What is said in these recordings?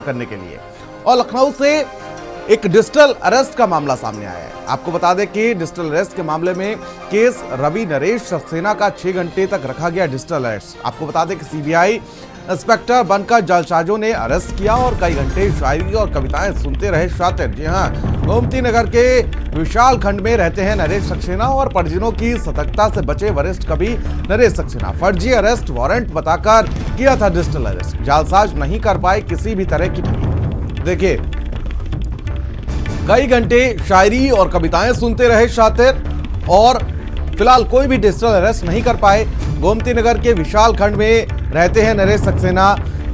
करने के लिए। और लखनऊ से एक डिजिटल अरेस्ट का मामला सामने आया है। आपको बता दें कि डिजिटल अरेस्ट के मामले में केस रवि नरेश सक्सेना का 6 घंटे तक रखा गया डिजिटल अरेस्ट। आपको बता दें कि सीबीआई इंस्पेक्टर बनकर जालसाजों ने अरेस्ट किया और कई घंटे शायरी और कविताएं सुनते रहे शातिर। जी हां, गोमती नगर के विशाल खंड में रहते हैं नरेश सक्सेना और परिजनों की सतर्कता से बचे वरिष्ठ कवि नरेश सक्सेना। फर्जी अरेस्ट वारंट बताकर किया था डिजिटल अरेस्ट। जालसाज नहीं कर पाए किसी भी तरह की ठगी। देखिए, कई घंटे शायरी और कविताएं सुनते रहे शातिर और फिलहाल कोई भी डिजिटल अरेस्ट नहीं कर पाए। गोमती नगर के विशाल खंड में रहते हैं नरेश सक्सेना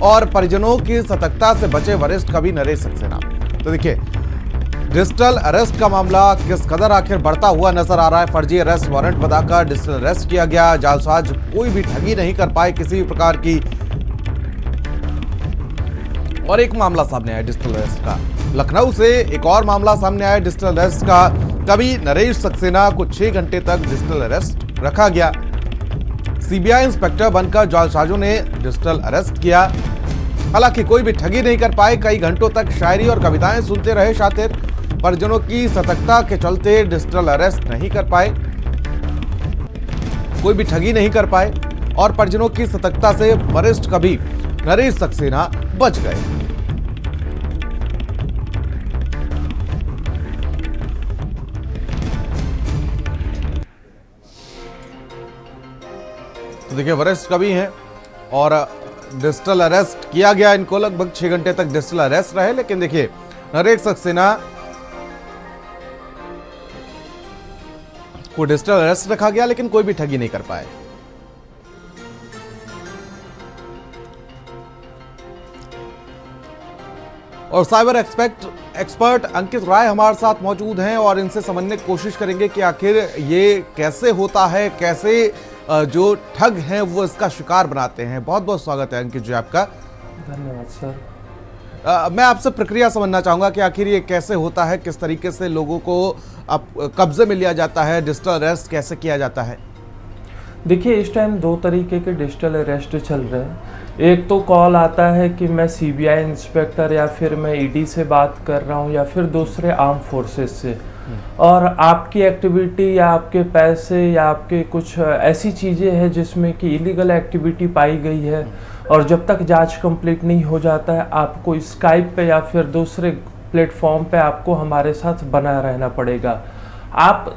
और परिजनों की सतर्कता से बचे वरिष्ठ कवि नरेश सक्सेना। तो देखिए, डिजिटल अरेस्ट का मामला किस कदर आखिर बढ़ता हुआ नजर आ रहा है। फर्जी अरेस्ट वारंट बताकर डिजिटल अरेस्ट किया गया। जालसाज कोई भी ठगी नहीं कर पाए किसी भी प्रकार की। और एक मामला सामने आया डिजिटल अरेस्ट का। लखनऊ से एक और मामला सामने आया डिजिटल अरेस्ट का। कवि नरेश सक्सेना को 6 घंटे तक डिजिटल अरेस्ट रखा गया। सीबीआई इंस्पेक्टर बनकर जालसाजों ने डिजिटल अरेस्ट किया। हालांकि कोई भी ठगी नहीं कर पाए। कई घंटों तक शायरी और कविताएं सुनते रहे शातिर। परिजनों की सतर्कता के चलते डिजिटल अरेस्ट नहीं कर पाए। कोई भी ठगी नहीं कर पाए और परिजनों की सतर्कता से वरिष्ठ कवि नरेश सक्सेना बच गए। तो देखिए, वरिष्ठ कवि हैं और डिजिटल अरेस्ट किया गया इनको। लगभग 6 घंटे तक डिजिटल अरेस्ट रहे। लेकिन देखिए, नरेश सक्सेना को डिजिटल अरेस्ट रखा गया लेकिन कोई भी ठगी नहीं कर पाए। और साइबर एक्सपर्ट अंकित राय हमारे साथ मौजूद हैं और इनसे समझने की कोशिश करेंगे कि आखिर ये कैसे होता है, कैसे जो ठग हैं वो इसका शिकार बनाते हैं। बहुत बहुत स्वागत है अंकित जी आपका। धन्यवाद सर। मैं आपसे प्रक्रिया समझना चाहूंगा कि आखिर ये कैसे होता है, किस तरीके से लोगों को कब्जे में लिया जाता है, डिजिटल अरेस्ट कैसे किया जाता है। देखिए, इस टाइम 2 तरीके के डिजिटल अरेस्ट चल रहे हैं। एक तो कॉल आता है कि मैं सीबीआई इंस्पेक्टर या फिर मैं ईडी से बात कर रहा हूं या फिर दूसरे आर्म फोर्सेस से, और आपकी एक्टिविटी या आपके पैसे या आपके कुछ ऐसी चीज़ें हैं जिसमें कि इलीगल एक्टिविटी पाई गई है, और जब तक जांच कंप्लीट नहीं हो जाता है आपको स्काइप पे या फिर दूसरे प्लेटफॉर्म पे आपको हमारे साथ बना रहना पड़ेगा। आप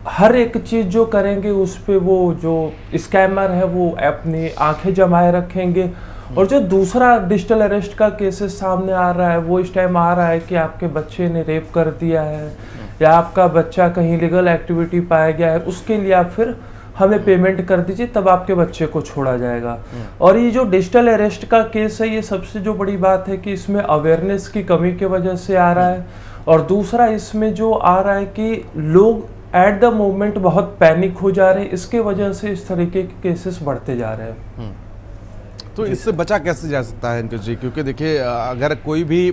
हर एक चीज़ जो करेंगे उस पे वो जो स्कैमर है वो अपनी आंखें जमाए रखेंगे। और जो दूसरा डिजिटल अरेस्ट का केसेस सामने आ रहा है वो इस टाइम आ रहा है कि आपके बच्चे ने रेप कर दिया है या आपका बच्चा कहीं लीगल एक्टिविटी पाया गया है, उसके लिए आप फिर हमें पेमेंट कर दीजिए तब आपके बच्चे को छोड़ा जाएगा। और ये जो डिजिटल अरेस्ट का केस है, ये सबसे जो बड़ी बात है कि इसमें अवेयरनेस की कमी की वजह से आ रहा है। और दूसरा इसमें जो आ रहा है कि लोग एट द मोमेंट बहुत पैनिक हो जा रहे हैं, इसके वजह से इस तरीके के केसेस बढ़ते जा रहे हैं। तो इससे बचा कैसे जा सकता है अंकित जी? क्योंकि देखिए, अगर कोई भी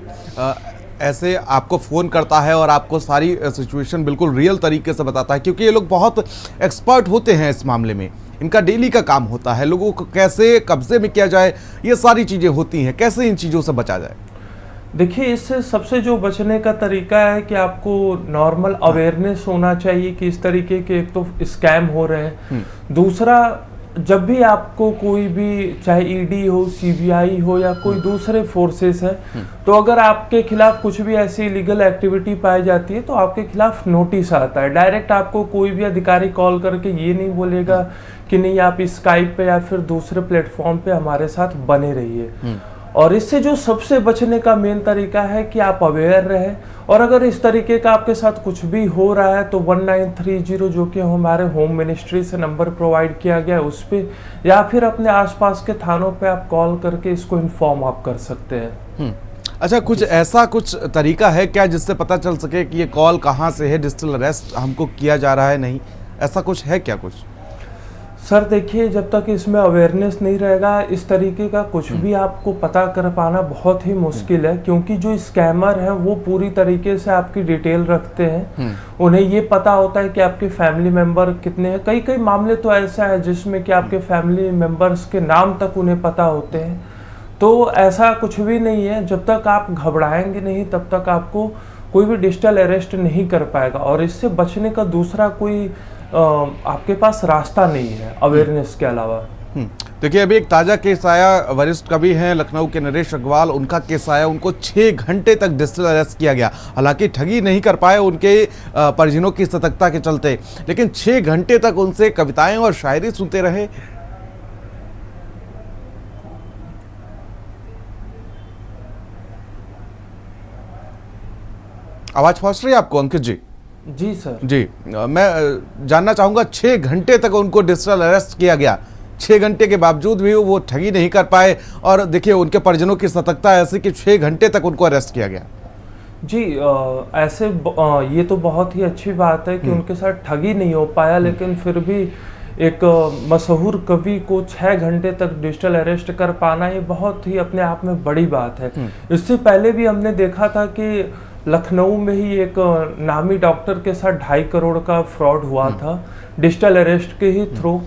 ऐसे आपको फ़ोन करता है और आपको सारी सिचुएशन बिल्कुल रियल तरीके से बताता है, क्योंकि ये लोग बहुत एक्सपर्ट होते हैं इस मामले में, इनका डेली का काम होता है, लोगों को कैसे कब्जे में किया जाए ये सारी चीज़ें होती हैं, कैसे इन चीज़ों से बचा जाए? देखिए, इससे सबसे जो बचने का तरीका है कि आपको नॉर्मल अवेयरनेस होना चाहिए कि इस तरीके के एक तो स्कैम हो रहे हैं। दूसरा, जब भी आपको कोई भी चाहे ईडी हो, सीबीआई हो या कोई दूसरे फोर्सेस है, तो अगर आपके खिलाफ कुछ भी ऐसी इलीगल एक्टिविटी पाई जाती है तो आपके खिलाफ नोटिस आता है। डायरेक्ट आपको कोई भी अधिकारी कॉल करके ये नहीं बोलेगा कि नहीं आप स्काइप पे या फिर दूसरे प्लेटफॉर्म पे हमारे साथ बने रहिए। और इससे जो सबसे बचने का मेन तरीका है कि आप अवेयर रहें, और अगर इस तरीके का आपके साथ कुछ भी हो रहा है तो 1930 जो कि हमारे होम मिनिस्ट्री से नंबर प्रोवाइड किया गया है उस पर, या फिर अपने आसपास के थानों पे आप कॉल करके इसको इन्फॉर्म आप कर सकते हैं। अच्छा, कुछ ऐसा कुछ तरीका है क्या जिससे पता चल सके कि ये कॉल कहाँ से है, डिजिटल अरेस्ट हमको किया जा रहा है नहीं, ऐसा कुछ है क्या? कुछ सर देखिए, जब तक इसमें अवेयरनेस नहीं रहेगा इस तरीके का कुछ भी आपको पता कर पाना बहुत ही मुश्किल है, क्योंकि जो स्कैमर हैं वो पूरी तरीके से आपकी डिटेल रखते हैं। उन्हें ये पता होता है कि आपके फैमिली मेंबर कितने हैं। कई कई मामले तो ऐसा है जिसमें कि आपके फैमिली मेंबर्स के नाम तक उन्हें पता होते हैं। तो ऐसा कुछ भी नहीं है, जब तक आप घबराएंगे नहीं तब तक आपको कोई भी डिजिटल अरेस्ट नहीं कर पाएगा। और इससे बचने का दूसरा कोई आपके पास रास्ता नहीं है अवेयरनेस के अलावा। देखिए, अभी एक ताज़ा केस आया, वरिष्ठ कवि हैं लखनऊ के नरेश अग्रवाल, उनका केस आया, उनको 6 घंटे तक डिजिटल अरेस्ट किया गया। हालांकि ठगी नहीं कर पाए उनके परिजनों की सतर्कता के चलते, लेकिन 6 घंटे तक उनसे कविताएं और शायरी सुनते रहे। आवाज पहुंच रही है आपको अंकित जी? जी सर। जी, मैं जानना चाहूंगा, 6 घंटे तक उनको डिजिटल अरेस्ट किया गया, 6 घंटे के बावजूद भी वो ठगी नहीं कर पाए, और देखिए उनके परिजनों की सतर्कता ऐसी कि 6 घंटे तक उनको अरेस्ट किया गया। जी, ऐसे ये तो बहुत ही अच्छी बात है कि उनके साथ ठगी नहीं हो पाया, लेकिन फिर भी एक मशहूर कवि को 6 घंटे तक डिजिटल अरेस्ट कर पाना, ये बहुत ही अपने आप में बड़ी बात है। इससे पहले भी हमने देखा था कि लखनऊ में ही एक नामी डॉक्टर के साथ 2.5 करोड़ का फ्रॉड हुआ था डिजिटल अरेस्ट के ही थ्रू।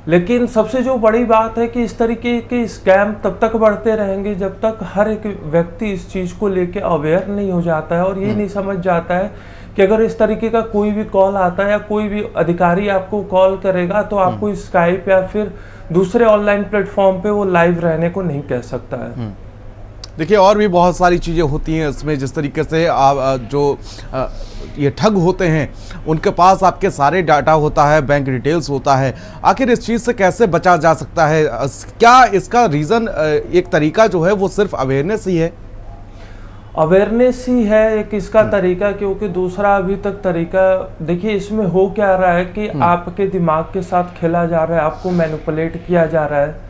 लेकिन सबसे जो बड़ी बात है कि इस तरीके के स्कैम तब तक बढ़ते रहेंगे जब तक हर एक व्यक्ति इस चीज़ को लेके अवेयर नहीं हो जाता है और ये नहीं समझ जाता है कि अगर इस तरीके का कोई भी कॉल आता है या कोई भी अधिकारी आपको कॉल करेगा तो आपको स्काइप या फिर दूसरे ऑनलाइन प्लेटफॉर्म पे वो लाइव रहने को नहीं कह सकता है। देखिए, और भी बहुत सारी चीज़ें होती हैं इसमें, जिस तरीके से ये ठग होते हैं उनके पास आपके सारे डाटा होता है, बैंक डिटेल्स होता है। आखिर इस चीज़ से कैसे बचा जा सकता है? क्या इसका रीज़न, एक तरीका जो है वो सिर्फ अवेयरनेस ही है? अवेयरनेस ही है एक इसका तरीका, क्योंकि दूसरा अभी तक तरीका, देखिए इसमें हो क्या रहा है कि आपके दिमाग के साथ खेला जा रहा है, आपको मैनिपुलेट किया जा रहा है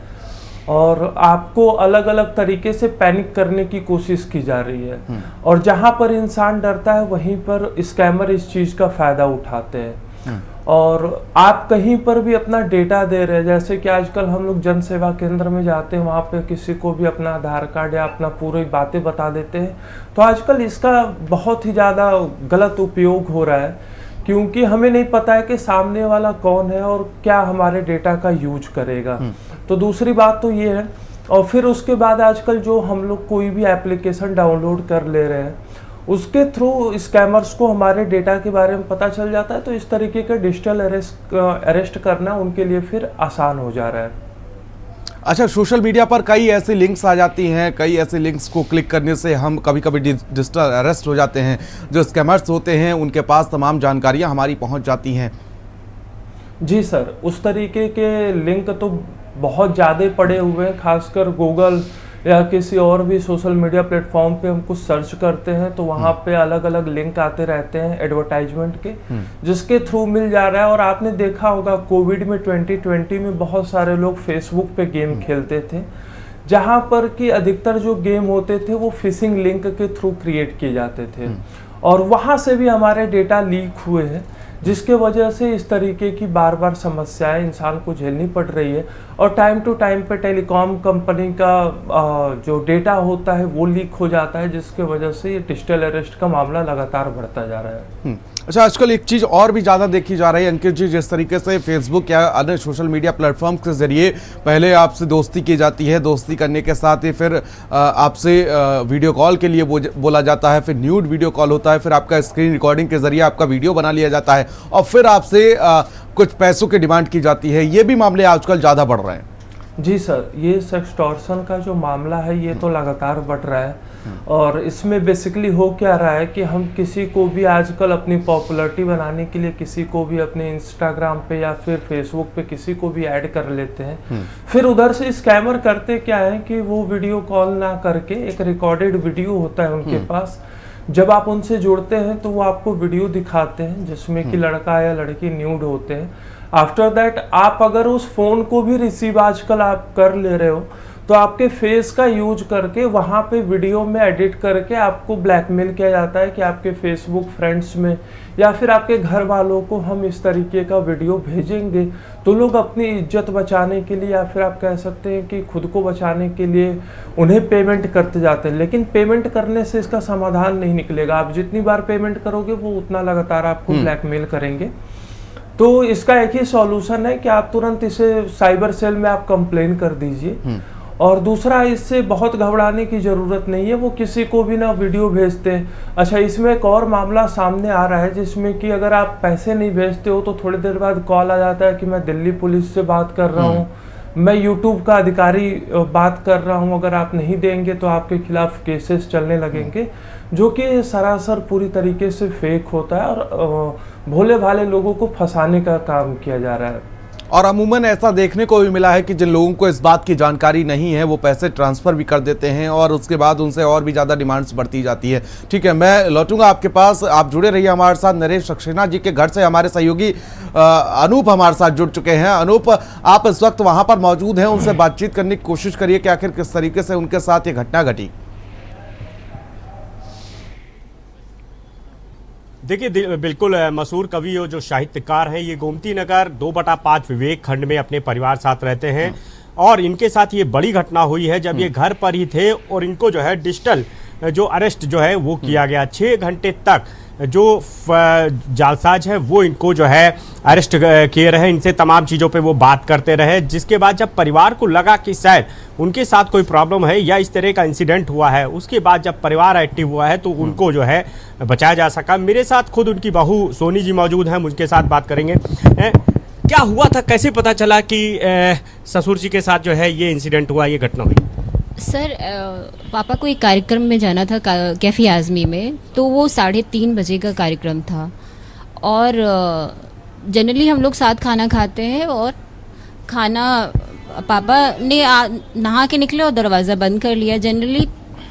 और आपको अलग अलग तरीके से पैनिक करने की कोशिश की जा रही है। और जहां पर इंसान डरता है वहीं पर स्कैमर इस चीज़ का फ़ायदा उठाते हैं। और आप कहीं पर भी अपना डेटा दे रहे हैं, जैसे कि आजकल हम लोग जन सेवा केंद्र में जाते हैं, वहाँ पे किसी को भी अपना आधार कार्ड या अपना पूरी बातें बता देते हैं। तो आजकल इसका बहुत ही ज़्यादा गलत उपयोग हो रहा है, क्योंकि हमें नहीं पता है कि सामने वाला कौन है और क्या हमारे डेटा का यूज करेगा। तो दूसरी बात तो ये है। और फिर उसके बाद आजकल जो हम लोग कोई भी एप्लीकेशन डाउनलोड कर ले रहे हैं उसके थ्रू स्कैमर्स को हमारे डेटा के बारे में पता चल जाता है। तो इस तरीके का डिजिटल अरेस्ट करना उनके लिए फिर आसान हो जा रहा है। अच्छा, सोशल मीडिया पर कई ऐसी लिंक्स आ जाती हैं, कई ऐसे लिंक्स को क्लिक करने से हम कभी कभी डिजिटल अरेस्ट हो जाते हैं। जो स्कैमर्स होते हैं उनके पास तमाम जानकारियां हमारी पहुंच जाती हैं। जी सर, उस तरीके के लिंक तो बहुत ज़्यादा पड़े हुए हैं, खासकर गूगल या किसी और भी सोशल मीडिया प्लेटफॉर्म पे हम कुछ सर्च करते हैं तो वहाँ पे अलग अलग लिंक आते रहते हैं एडवर्टाइजमेंट के, जिसके थ्रू मिल जा रहा है। और आपने देखा होगा कोविड में 2020 में बहुत सारे लोग फेसबुक पे गेम खेलते थे, जहाँ पर कि अधिकतर जो गेम होते थे वो फिशिंग लिंक के थ्रू क्रिएट किए जाते थे और वहाँ से भी हमारे डेटा लीक हुए हैं, जिसके वजह से इस तरीके की बार बार समस्याएं इंसान को झेलनी पड़ रही है। और टाइम टू टाइम पे टेलीकॉम कंपनी का जो डेटा होता है वो लीक हो जाता है, जिसके वजह से ये डिजिटल अरेस्ट का मामला लगातार बढ़ता जा रहा है। अच्छा, आजकल एक चीज़ और भी ज़्यादा देखी जा रही है अंकित जी, जिस तरीके से फेसबुक या अन्य सोशल मीडिया प्लेटफॉर्म के जरिए पहले आपसे दोस्ती की जाती है, दोस्ती करने के साथ ही फिर आपसे वीडियो कॉल के लिए बोला जाता है, फिर न्यूड वीडियो कॉल होता है, फिर आपका स्क्रीन रिकॉर्डिंग के जरिए आपका वीडियो बना लिया जाता है और फिर आपसे कुछ पैसों की डिमांड की जाती है। ये भी मामले आजकल ज़्यादा बढ़ रहे हैं। जी सर, ये सेक्सटॉर्शन का जो मामला है ये तो लगातार बढ़ रहा है। और इसमें बेसिकली हो क्या रहा है कि हम किसी को भी आजकल अपनी पॉपुलैरिटी बनाने के लिए किसी को भी अपने इंस्टाग्राम पे या फिर फेसबुक पे किसी को भी ऐड कर लेते हैं। फिर उधर से स्कैमर करते क्या है कि वो वीडियो कॉल ना करके एक रिकॉर्डेड वीडियो होता है उनके पास, जब आप उनसे जुड़ते हैं तो वो आपको वीडियो दिखाते हैं जिसमें कि लड़का या लड़की न्यूड होते हैं। आफ्टर दैट आप अगर उस फोन को भी रिसीव आजकल आप कर ले रहे हो तो आपके फेस का यूज करके वहाँ पे वीडियो में एडिट करके आपको ब्लैकमेल किया जाता है कि आपके फेसबुक फ्रेंड्स में या फिर आपके घर वालों को हम इस तरीके का वीडियो भेजेंगे। तो लोग अपनी इज्जत बचाने के लिए या फिर आप कह सकते हैं कि खुद को बचाने के लिए उन्हें पेमेंट करते जाते हैं, लेकिन पेमेंट करने से इसका समाधान नहीं निकलेगा। आप जितनी बार पेमेंट करोगे वो उतना लगातार आपको ब्लैकमेल करेंगे। तो इसका एक ही सॉल्यूशन है कि आप तुरंत इसे साइबर सेल में आप कंप्लेन कर दीजिए और दूसरा, इससे बहुत घबराने की ज़रूरत नहीं है, वो किसी को भी ना वीडियो भेजते हैं। अच्छा, इसमें एक और मामला सामने आ रहा है जिसमें कि अगर आप पैसे नहीं भेजते हो तो थोड़ी देर बाद कॉल आ जाता है कि मैं दिल्ली पुलिस से बात कर रहा हूँ, मैं यूट्यूब का अधिकारी बात कर रहा हूँ, अगर आप नहीं देंगे तो आपके खिलाफ केसेस चलने लगेंगे, जो कि सरासर पूरी तरीके से फेक होता है और भोले भाले लोगों को फंसाने का काम किया जा रहा है। और अमूमन ऐसा देखने को भी मिला है कि जिन लोगों को इस बात की जानकारी नहीं है वो पैसे ट्रांसफ़र भी कर देते हैं और उसके बाद उनसे और भी ज़्यादा डिमांड्स बढ़ती जाती है। ठीक है, मैं लौटूंगा आपके पास, आप जुड़े रहिए हमारे साथ। नरेश सक्सेना जी के घर से हमारे सहयोगी अनूप हमारे साथ जुड़ चुके हैं। अनूप, आप इस वक्त वहाँ पर मौजूद हैं, उनसे बातचीत करने की कोशिश करिए कि आखिर किस तरीके से उनके साथ ये घटना घटी। देखिए, बिल्कुल मशहूर कवि और जो साहित्यकार हैं, ये गोमती नगर 2/5 विवेक खंड में अपने परिवार साथ रहते हैं और इनके साथ ये बड़ी घटना हुई है जब ये घर पर ही थे और इनको जो है डिजिटल जो अरेस्ट जो है वो किया गया। 6 घंटे तक जो जालसाज है वो इनको जो है अरेस्ट किए रहे, इनसे तमाम चीज़ों पे वो बात करते रहे, जिसके बाद जब परिवार को लगा कि शायद उनके साथ कोई प्रॉब्लम है या इस तरह का इंसिडेंट हुआ है, उसके बाद जब परिवार एक्टिव हुआ है तो उनको जो है बचाया जा सका। मेरे साथ खुद उनकी बहू सोनी जी मौजूद हैं, मुझके साथ बात करेंगे। क्या हुआ था, कैसे पता चला कि ससुर जी के साथ जो है ये इंसिडेंट हुआ, ये घटना हुई? सर, पापा को एक कार्यक्रम में जाना था कैफ़े आज़मी में, तो वो 3:30 बजे का कार्यक्रम था और जनरली हम लोग साथ खाना खाते हैं और खाना पापा ने नहा के निकले और दरवाज़ा बंद कर लिया। जनरली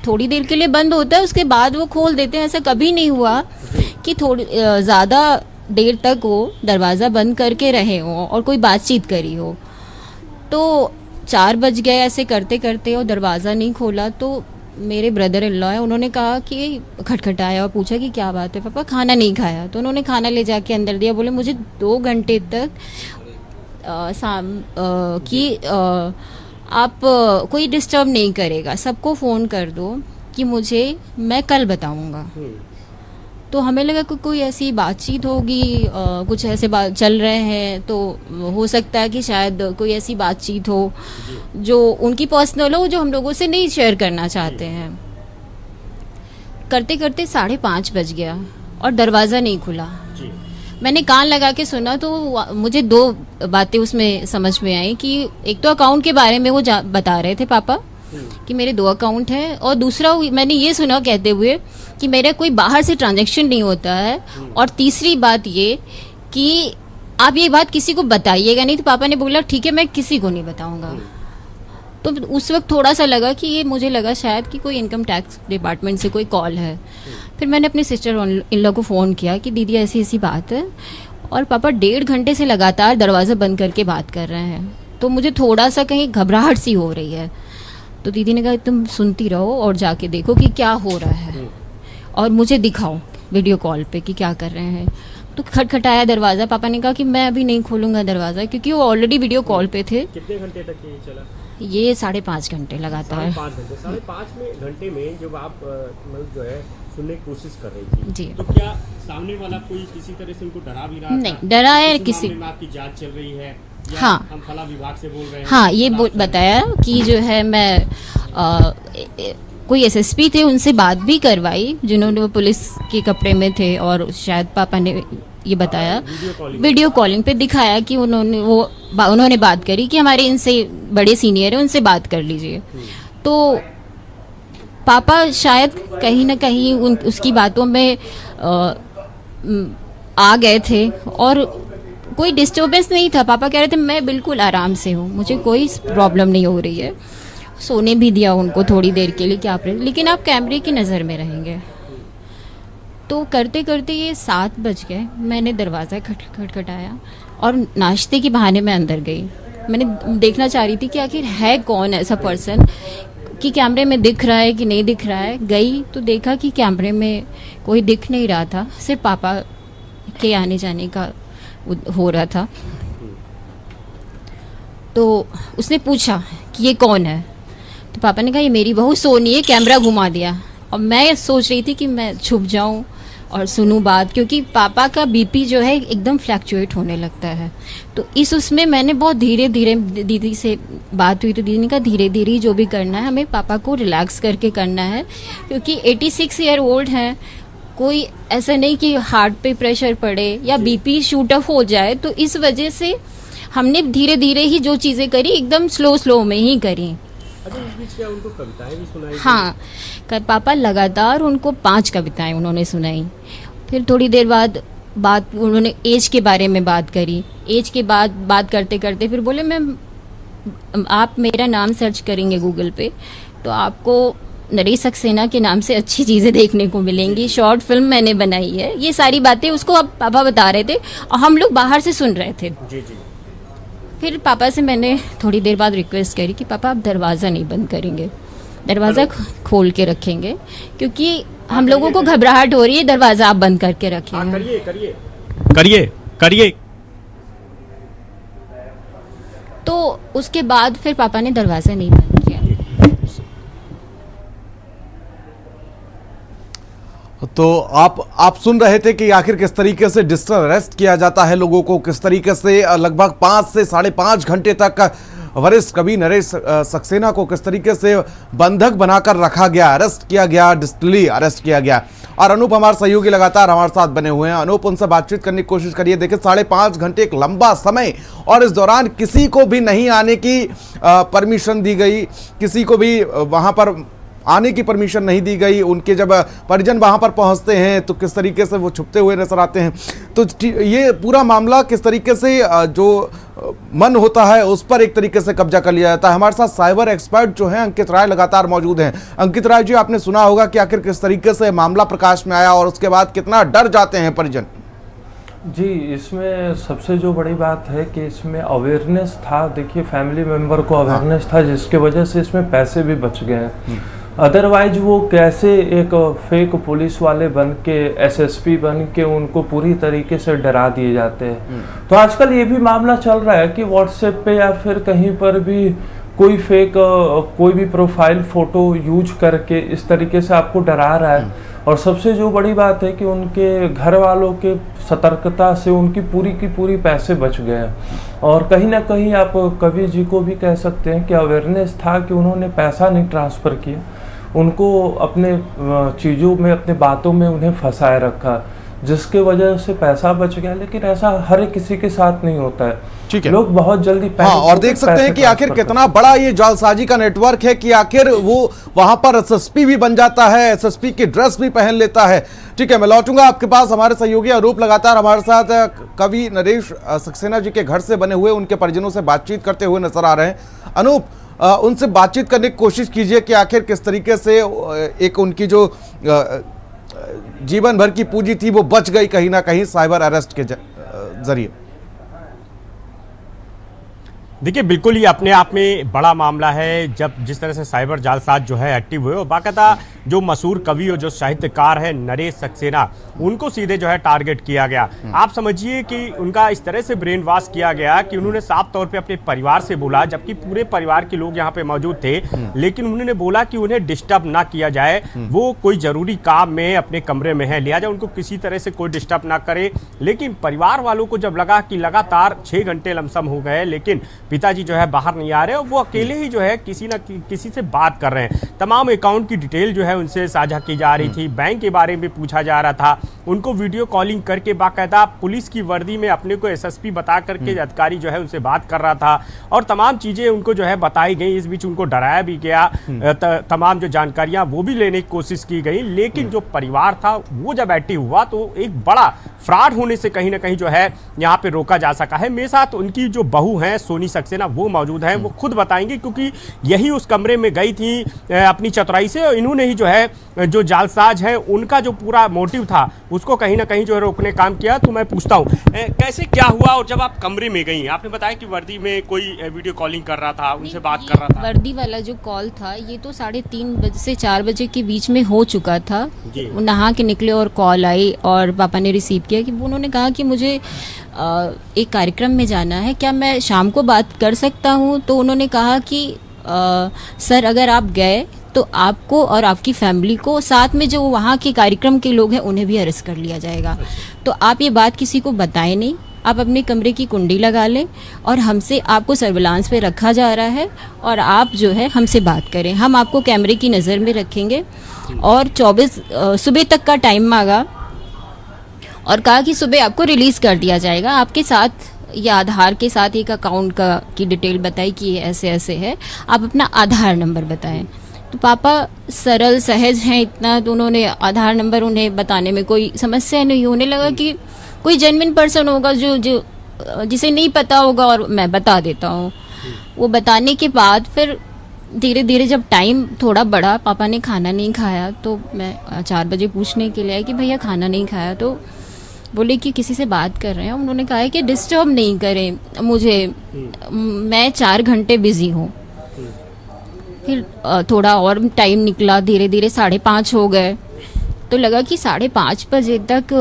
थोड़ी देर के लिए बंद होता है, उसके बाद वो खोल देते हैं। ऐसा कभी नहीं हुआ कि थोड़ी ज़्यादा देर तक वो दरवाज़ा बंद करके रहे हों और कोई बातचीत करी हो। तो 4 बज गए ऐसे करते करते और दरवाज़ा नहीं खोला। तो मेरे ब्रदर इन लॉ है, उन्होंने कहा कि खटखटाया और पूछा कि क्या बात है पापा, खाना नहीं खाया? तो उन्होंने खाना ले जाके अंदर दिया। बोले मुझे 2 घंटे तक आप कोई डिस्टर्ब नहीं करेगा, सबको फ़ोन कर दो कि मैं कल बताऊंगा। तो हमें लगा कि कोई ऐसी बातचीत होगी, कुछ ऐसे बात चल रहे हैं, तो हो सकता है कि शायद कोई ऐसी बातचीत हो जो उनकी पर्सनल हो, जो हम लोगों से नहीं शेयर करना चाहते हैं। करते करते 5:30 बज गया और दरवाज़ा नहीं खुला। मैंने कान लगा के सुना तो मुझे 2 बातें उसमें समझ में आई कि एक तो अकाउंट के बारे में वो बता रहे थे पापा कि मेरे 2 अकाउंट हैं, और दूसरा मैंने ये सुना कहते हुए कि मेरा कोई बाहर से ट्रांजैक्शन नहीं होता है, और तीसरी बात ये कि आप ये बात किसी को बताइएगा नहीं। तो पापा ने बोला ठीक है, मैं किसी को नहीं बताऊंगा। तो उस वक्त थोड़ा सा लगा कि ये, मुझे लगा शायद कि कोई इनकम टैक्स डिपार्टमेंट से कोई कॉल है। फिर मैंने अपने सिस्टर इन लॉ को फ़ोन किया कि दीदी ऐसी ऐसी बात है, और पापा 1.5 घंटे से लगातार दरवाज़ा बंद करके बात कर रहे हैं। तो मुझे थोड़ा सा कहीं घबराहट सी हो रही है। तो दीदी ने कहा तुम सुनती रहो और जाके देखो कि क्या हो रहा है और मुझे दिखाओ वीडियो कॉल पे कि क्या कर रहे हैं। तो खटखटाया दरवाज़ा। पापा ने कहा कि मैं अभी नहीं खोलूँगा दरवाज़ा, क्योंकि वो ऑलरेडी वीडियो कॉल पे थे। कितने घंटे तक ये चला? ये 5.5 घंटे लगातार। 5.5 घंटे में जब आप मतलब जो है सुनने की कोशिश कर रही थी जी, तो क्या सामने वाला कोई किसी तरह से उनको डरा भी रहा था? नहीं डरा है किसी। आपकी जांच चल रही है या हाँ, हम फला विभाग से बोल रहे हैं? हाँ, ये बताया कि जो है मैं कोई एसएसपी थे उनसे बात भी करवाई, जिन्होंने वो पुलिस के कपड़े में थे, और शायद पापा ने ये बताया वीडियो कॉलिंग पे दिखाया कि उन्होंने बात करी कि हमारे इनसे बड़े सीनियर हैं, उनसे बात कर लीजिए। तो पापा शायद कहीं ना कहीं उसकी बातों में आ गए थे और कोई डिस्टर्बेंस नहीं था। पापा कह रहे थे मैं बिल्कुल आराम से हूँ, मुझे कोई प्रॉब्लम नहीं हो रही है। सोने भी दिया उनको थोड़ी देर के लिए कि आप लेकिन आप कैमरे की नज़र में रहेंगे। तो करते करते ये 7 बज गए। मैंने दरवाज़ा खटखटाया और नाश्ते के बहाने मैं अंदर गई। मैंने देखना चाह रही थी कि आखिर है कौन ऐसा पर्सन कि कैमरे में दिख रहा है कि नहीं दिख रहा है। गई तो देखा कि कैमरे में कोई दिख नहीं रहा था, सिर्फ पापा के आने जाने का हो रहा था। तो उसने पूछा कि ये कौन है? तो पापा ने कहा ये मेरी बहू सोनी है। कैमरा घुमा दिया और मैं सोच रही थी कि मैं छुप जाऊं और सुनूं बात, क्योंकि पापा का बीपी जो है एकदम फ्लैक्चुएट होने लगता है। तो उसमें मैंने बहुत धीरे धीरे, दीदी से बात हुई तो दीदी ने कहा धीरे धीरे जो भी करना है हमें पापा को रिलैक्स करके करना है, क्योंकि 86 ईयर ओल्ड हैं, कोई ऐसा नहीं कि हार्ट पे प्रेशर पड़े या बीपी शूट अप हो जाए। तो इस वजह से हमने धीरे धीरे ही जो चीज़ें करी एकदम स्लो में ही करी। अच्छा, इस बीच क्या उनको कविताएं भी सुनाई? हाँ, पापा लगातार उनको 5 कविताएं उन्होंने सुनाई। फिर थोड़ी देर बाद बात उन्होंने एज के बारे में बात करी। एज के बाद बात करते करते फिर बोले आप मेरा नाम सर्च करेंगे गूगल पे तो आपको नरेश सक्सेना के नाम से अच्छी चीज़ें देखने को मिलेंगी, शॉर्ट फिल्म मैंने बनाई है। ये सारी बातें उसको अब पापा बता रहे थे और हम लोग बाहर से सुन रहे थे। जी जी। फिर पापा से मैंने थोड़ी देर बाद रिक्वेस्ट करी कि पापा आप दरवाज़ा नहीं बंद करेंगे, दरवाज़ा खोल के रखेंगे, क्योंकि हम लोगों को घबराहट हो रही है, दरवाज़ा आप बंद करके रखेंगे। करिए करिए करिए करिए। तो उसके बाद फिर पापा ने दरवाज़ा नहीं बंद किया। तो आप सुन रहे थे कि आखिर किस तरीके से डिजिटल अरेस्ट किया जाता है लोगों को, किस तरीके से लगभग 5 से 5.5 घंटे तक वरिष्ठ कवि नरेश सक्सेना को किस तरीके से बंधक बनाकर रखा गया, अरेस्ट किया गया, डिजिटली अरेस्ट किया गया। और अनूप हमारे सहयोगी लगातार हमारे साथ बने हुए हैं। अनूप, उनसे बातचीत करने की कोशिश करिए। देखिए 5.5 घंटे एक लंबा समय, और इस दौरान किसी को भी नहीं आने की परमिशन दी गई, किसी को भी वहां पर आने की परमिशन नहीं दी गई। उनके जब परिजन वहां पर पहुंचते हैं तो किस तरीके से वो छुपते हुए नजर आते हैं। तो ये पूरा मामला किस तरीके से जो मन होता है उस पर एक तरीके से कब्जा कर लिया जाता है। हमारे साथ साइबर एक्सपर्ट जो हैं अंकित राय लगातार मौजूद हैं। अंकित राय जी, आपने सुना होगा कि आखिर किस तरीके से मामला प्रकाश में आया और उसके बाद कितना डर जाते हैं परिजन। जी, इसमें सबसे जो बड़ी बात है कि इसमें अवेयरनेस था। देखिए फैमिली मेंबर को अवेयरनेस था, जिसके वजह से इसमें पैसे भी बच गए हैं। अदरवाइज वो कैसे एक फेक पुलिस वाले बन के, एसएसपी बन के उनको पूरी तरीके से डरा दिए जाते हैं। तो आजकल ये भी मामला चल रहा है कि व्हाट्सएप पे या फिर कहीं पर भी कोई फेक कोई भी प्रोफाइल फोटो यूज करके इस तरीके से आपको डरा रहा है। और सबसे जो बड़ी बात है कि उनके घर वालों के सतर्कता से उनकी पूरी की पूरी पैसे बच गए हैं। और कहीं ना कहीं आप कवि जी को भी कह सकते हैं कि अवेयरनेस था कि उन्होंने पैसा नहीं ट्रांसफ़र किया, उनको अपने चीज़ों में, अपने बातों में उन्हें फंसाए रखा, जिसके वजह से पैसा बच गया। लेकिन ऐसा हर किसी के साथ नहीं होता है। ठीक है, लोग बहुत जल्दी और देख सकते हैं कि आखिर कितना बड़ा ये जालसाजी का नेटवर्क है कि आखिर वो वहां पर एसएसपी भी बन जाता है, एसएसपी की ड्रेस भी पहन लेता है। ठीक है, मैं लौटूंगा आपके पास। हमारे सहयोगी अनूप लगातार हमारे साथ कवि नरेश सक्सेना जी के घर से बने हुए उनके परिजनों से बातचीत करते हुए नजर आ रहे हैं। अनूप, उनसे बातचीत करने की कोशिश कीजिए कि आखिर किस तरीके से एक उनकी जो जीवन भर की पूंजी थी वो बच गई कहीं ना कहीं साइबर अरेस्ट के जरिए। देखिए बिल्कुल, ये अपने आप में बड़ा मामला है जब जिस तरह से साइबर जालसाज जो है एक्टिव हुए और बाकायदा जो मशहूर कवि और जो साहित्यकार है नरेश सक्सेना, उनको सीधे जो है टारगेट किया गया। आप समझिए कि उनका इस तरह से ब्रेन वॉश किया गया कि उन्होंने साफ तौर पे अपने परिवार से बोला, जबकि पूरे परिवार के लोग यहाँ पे मौजूद थे, लेकिन उन्होंने बोला कि उन्हें डिस्टर्ब ना किया जाए, वो कोई जरूरी काम में अपने कमरे में है, लिहाजा उनको किसी तरह से कोई डिस्टर्ब ना करे। लेकिन परिवार वालों को जब लगा कि लगातार 6 घंटे लमसम हो गए लेकिन पिताजी जो है बाहर नहीं आ रहे और वो अकेले ही जो है किसी न किसी से बात कर रहे हैं, तमाम अकाउंट की डिटेल जो है उनसे साझा की जा रही थी, बैंक के बारे में पूछा जा रहा था, उनको वीडियो कॉलिंग करके बाकायदा पुलिस की वर्दी में अपने को एसएसपी बता करके अधिकारी जो है उनसे बात कर रहा था और तमाम चीजें उनको जो है बताई गई। इस बीच उनको डराया भी गया, तमाम जो जानकारियां वो भी लेने की कोशिश की गई। लेकिन जो परिवार था वो जब एक्टिव हुआ तो एक बड़ा फ्रॉड होने से कहीं ना कहीं जो है यहाँ पे रोका जा सका है। मेरे साथ उनकी जो बहू है सोनी सक्सेना वो मौजूद है, वो खुद बताएंगे क्योंकि यही उस कमरे में गई थी अपनी चतुराई से। इन्होंने ही जो है जो जालसाज है उनका जो पूरा मोटिव था उसको कहीं ना कहीं जो है रोकने काम किया। तो मैं पूछता हूँ कैसे क्या हुआ, और जब आप कमरे में गई आपने बताया कि वर्दी में कोई वीडियो कॉलिंग कर रहा था, उनसे बात कर रहा था। वर्दी वाला जो कॉल था ये तो 3:30 बजे से 4 बजे के बीच में हो चुका था। वो नहा के निकले और कॉल आई और पापा ने रिसीव किया कि उन्होंने कहा कि मुझे एक कार्यक्रम में जाना है, क्या मैं शाम को बात कर सकता हूँ। तो उन्होंने कहा कि सर अगर आप गए तो आपको और आपकी फैमिली को, साथ में जो वहाँ के कार्यक्रम के लोग हैं, उन्हें भी अरेस्ट कर लिया जाएगा। तो आप ये बात किसी को बताएं नहीं, आप अपने कमरे की कुंडी लगा लें और हमसे, आपको सर्विलांस पे रखा जा रहा है और आप जो है हमसे बात करें, हम आपको कैमरे की नज़र में रखेंगे। और 24 सुबह तक का टाइम मांगा और कहा कि सुबह आपको रिलीज़ कर दिया जाएगा। आपके साथ या आधार के साथ एक अकाउंट का की डिटेल बताई कि ये ऐसे ऐसे है, आप अपना आधार नंबर बताएं। तो पापा सरल सहज हैं इतना, तो उन्होंने आधार नंबर उन्हें बताने में कोई समस्या नहीं होने लगा कि कोई जेन्युइन पर्सन होगा जो जिसे नहीं पता होगा और मैं बता देता हूँ। वो बताने के बाद फिर धीरे धीरे जब टाइम थोड़ा बढ़ा, पापा ने खाना नहीं खाया, तो मैं 4 बजे पूछने के लिए आई कि भैया खाना नहीं खाया, तो बोले कि किसी से बात कर रहे हैं। उन्होंने कहा है कि डिस्टर्ब नहीं करें मुझे, मैं 4 घंटे बिजी हूँ। फिर थोड़ा और टाइम निकला, धीरे धीरे 5:30 हो गए, तो लगा कि 5:30 बजे तक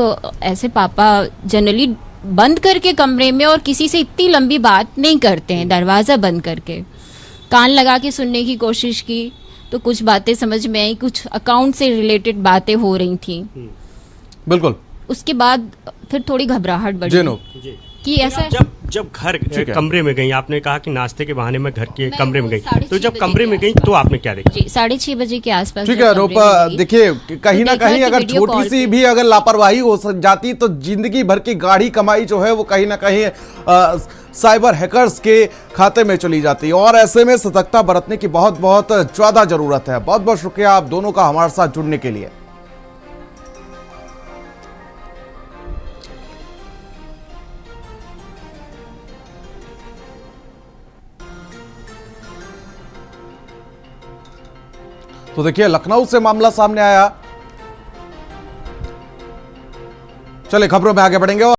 ऐसे पापा जनरली बंद करके कमरे में और किसी से इतनी लंबी बात नहीं करते हैं, दरवाज़ा बंद करके। कान लगा के सुनने की कोशिश की तो कुछ बातें समझ में आई, कुछ अकाउंट से रिलेटेड बातें हो रही थी। बिल्कुल। उसके बाद फिर थोड़ी घबराहट बढ़ी कि ऐसा जब घर कमरे में गई, आपने कहा कि नाश्ते के बहाने में घर के कमरे में गई, तो जब कमरे में गई तो आपने क्या देखा? जी 6:30 बजे के आसपास। ठीक है रूपा, देखिए कहीं ना कहीं अगर छोटी सी भी अगर लापरवाही हो जाती तो जिंदगी भर की गाढ़ी कमाई जो है वो कहीं ना कहीं साइबर हैकर्स के खाते में चली जाती है, और ऐसे में सतर्कता बरतने की बहुत बहुत ज्यादा जरूरत है। बहुत बहुत शुक्रिया आप दोनों का हमारे साथ जुड़ने के लिए। तो देखिए लखनऊ से मामला सामने आया। चलिए खबरों में आगे बढ़ेंगे।